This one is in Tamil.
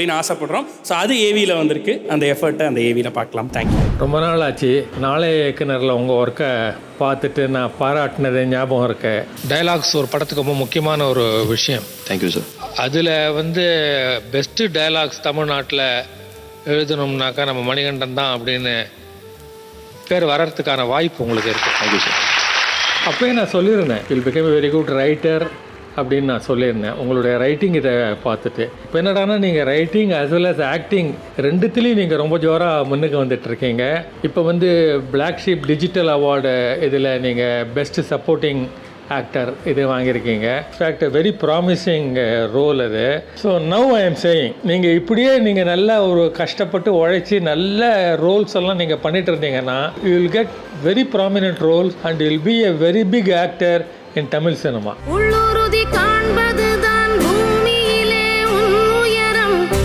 அப்படின்னு ஆசைப்படுறோம். ஸோ அது ஏவியில் வந்திருக்கு. அந்த எஃபர்ட்டை அந்த ஏவியில் பார்க்கலாம். தேங்க்யூ. ரொம்ப நாள் ஆச்சு நாளைய இயக்குனரில் உங்கள் ஒர்க்கை பார்த்துட்டு நான் பாராட்டினது ஞாபகம் இருக்கு. டயலாக்ஸ் ஒரு படத்துக்கு ரொம்ப முக்கியமான ஒரு விஷயம். Thank you sir. அதில் வந்து பெஸ்ட்டு டயலாக்ஸ் தமிழ்நாட்டில் எழுதணும்னாக்கா நம்ம மணிகண்டன் தான் அப்படின்னு பேர் வர்றதுக்கான வாய்ப்பு உங்களுக்கு இருக்குது. Thank you sir. அப்போயே நான் சொல்லியிருந்தேன் will become a very good writer அப்படின்னு நான் சொல்லியிருந்தேன் உங்களுடைய ரைட்டிங் இதை பார்த்துட்டு. இப்போ என்னடானா நீங்கள் writing as well as acting ரெண்டுத்துலேயும் நீங்கள் ரொம்ப ஜோராக முன்னுக்கு வந்துட்டுருக்கீங்க. இப்போ வந்து பிளாக் ஷீப் டிஜிட்டல் அவார்டு இதில் நீங்கள் பெஸ்ட்டு சப்போர்ட்டிங் ஆக்டர் இது வாங்கியிருக்கீங்க. இன்ஃபேக்ட் வெரி ப்ராமிசிங் ரோல் அது. So now I am saying நீங்கள் இப்படியே நீங்கள் நல்லா ஒரு கஷ்டப்பட்டு உழைச்சி நல்ல ரோல்ஸ் எல்லாம் நீங்கள் பண்ணிட்டு இருந்தீங்கன்னா you will get very prominent roles and will be a very big actor in Tamil cinema.